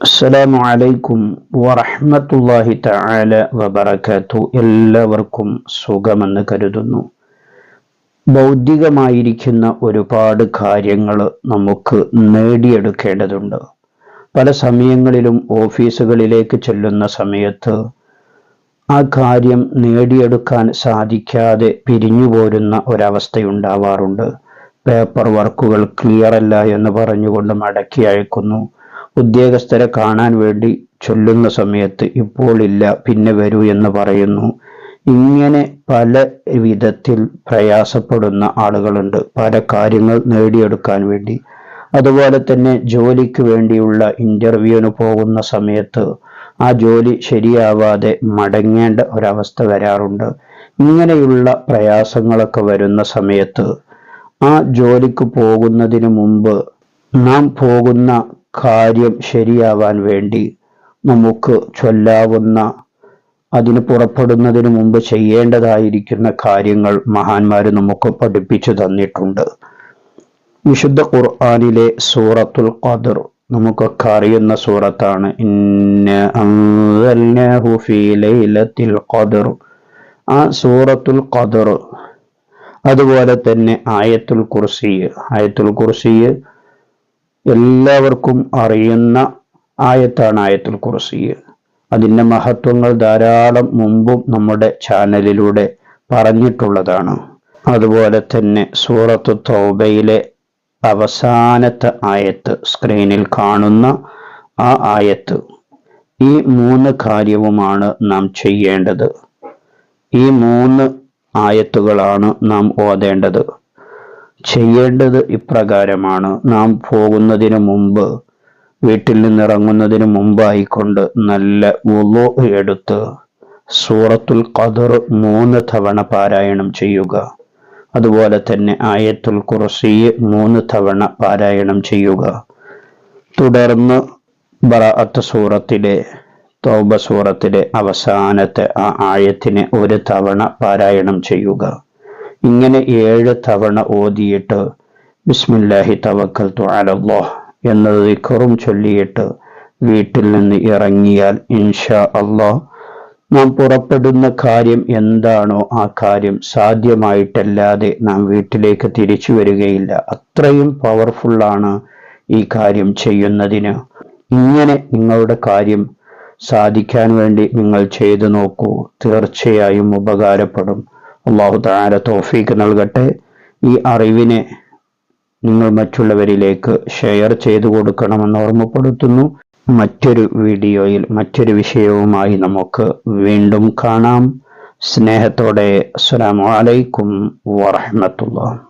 അസ്സലാമു അലൈക്കും വറഹ്മത്തുള്ളാഹി തആല വബറകാതുഹു. എല്ലാവർക്കും സുഖമെന്ന് കരുതുന്നു. ഭൗതികമായിരിക്കുന്ന ഒരുപാട് കാര്യങ്ങൾ നമുക്ക് നേടിയെടുക്കേണ്ടതുണ്ട്. പല സമയങ്ങളിലും ഓഫീസുകളിലേക്ക് ചെല്ലുന്ന സമയത്ത് ആ കാര്യം നേടിയെടുക്കാൻ സാധിക്കാതെ പിരിഞ്ഞു പോരുന്ന ഒരവസ്ഥയുണ്ടാവാറുണ്ട്. പേപ്പർ വർക്കുകൾ ക്ലിയർ അല്ല എന്ന് പറഞ്ഞുകൊണ്ട് മടക്കി അയക്കുന്നു. ഉദ്യോഗസ്ഥരെ കാണാൻ വേണ്ടി ചൊല്ലുന്ന സമയത്ത് ഇപ്പോൾ ഇല്ല, പിന്നെ വരൂ എന്ന് പറയുന്നു. ഇങ്ങനെ പല വിധത്തിൽ പ്രയാസപ്പെടുന്ന ആളുകളുണ്ട് പല കാര്യങ്ങൾ നേടിയെടുക്കാൻ വേണ്ടി. അതുപോലെ തന്നെ ജോലിക്ക് വേണ്ടിയുള്ള ഇന്റർവ്യൂവിന് പോകുന്ന സമയത്ത് ആ ജോലി ശരിയാവാതെ മടങ്ങേണ്ട ഒരവസ്ഥ വരാറുണ്ട്. ഇങ്ങനെയുള്ള പ്രയാസങ്ങളൊക്കെ വരുന്ന സമയത്ത് ആ ജോലിക്ക് പോകുന്നതിന് മുമ്പ് നാം പോകുന്ന കാര്യം ശരിയാവാൻ വേണ്ടി നമുക്ക് ചൊല്ലാവുന്ന, അതിന് പുറപ്പെടുന്നതിന് മുമ്പ് ചെയ്യേണ്ടതായിരിക്കുന്ന കാര്യങ്ങൾ മഹാന്മാർ നമുക്ക് പഠിപ്പിച്ചു തന്നിട്ടുണ്ട്. വിശുദ്ധ ഖുർആനിലെ സൂറത്തുൽ ഖദർ നമുക്കൊക്കെ അറിയുന്ന സൂറത്താണ്. ഇന്നാ അൻസൽനാഹു ഫീ ലൈലത്തിൽ ഖദർ. ആ സൂറത്തുൽ ഖദർ, അതുപോലെ തന്നെ ആയത്തുൽ കുർസി എല്ലാവർക്കും അറിയുന്ന ആയത്താണ് ആയത്തുൽ കുർസി. അതിൻ്റെ മഹത്വങ്ങൾ ധാരാളം മുമ്പും നമ്മുടെ ചാനലിലൂടെ പറഞ്ഞിട്ടുള്ളതാണ്. അതുപോലെ തന്നെ സൂറത്തു തൗബയിലെ അവസാനത്തെ ആയത്ത്, സ്ക്രീനിൽ കാണുന്ന ആ ആയത്ത്, ഈ 3 കാര്യവുമാണ് നാം ചെയ്യേണ്ടത്. ഈ 3 ആയത്തുകളാണ് നാം ഓതേണ്ടത്. ചെയ്യേണ്ടത് ഇപ്രകാരമാണ്. നാം പോകുന്നതിന് മുമ്പ്, വീട്ടിൽ നിന്നിറങ്ങുന്നതിന് മുമ്പായിക്കൊണ്ട് നല്ല വുളു എടുത്ത് സൂറത്തുൽ ഖദർ 3 തവണ പാരായണം ചെയ്യുക. അതുപോലെ തന്നെ ആയത്തുൽ കുർസി 3 തവണ പാരായണം ചെയ്യുക. തുടർന്ന് ബറാഅത്ത് സൂറത്തിലെ, തൗബ സൂറത്തിലെ അവസാനത്തെ ആ ആയത്തിനെ 1 തവണ പാരായണം ചെയ്യുക. ഇങ്ങനെ 7 തവണ ഓതിയിട്ട് ബിസ്മില്ലാഹി തവക്കൽതു അലല്ലാഹ് എന്ന ദിക്റും ചൊല്ലിയിട്ട് വീട്ടിൽ നിന്ന് ഇറങ്ങിയാൽ ഇൻഷാ അല്ലാഹ് നാം പുറപ്പെടുന്ന കാര്യം എന്താണോ ആ കാര്യം സാധ്യമായിട്ടല്ലാതെ നാം വീട്ടിലേക്ക് തിരിച്ചു വരികയില്ല. അത്രയും പവർഫുള്ളാണ് ഈ കാര്യം ചെയ്യുന്നതിന്. ഇങ്ങനെ നിങ്ങളുടെ കാര്യം സാധിക്കാൻ വേണ്ടി നിങ്ങൾ ചെയ്തു നോക്കൂ. തീർച്ചയായും ഉപകാരപ്പെടും. അല്ലാഹു തആല തൗഫീഖ് നൽകട്ടെ. ഈ അറിവിനെ നിങ്ങൾ മറ്റുള്ളവരിലേക്ക് ഷെയർ ചെയ്തു കൊടുക്കണമെന്ന് ഓർമ്മപ്പെടുത്തുന്നു. മറ്റൊരു വീഡിയോയിൽ മറ്റൊരു വിഷയവുമായി നമുക്ക് വീണ്ടും കാണാം. സ്നേഹത്തോടെ അസ്സലാമു അലൈക്കും വറഹ്മത്തുള്ളാഹി.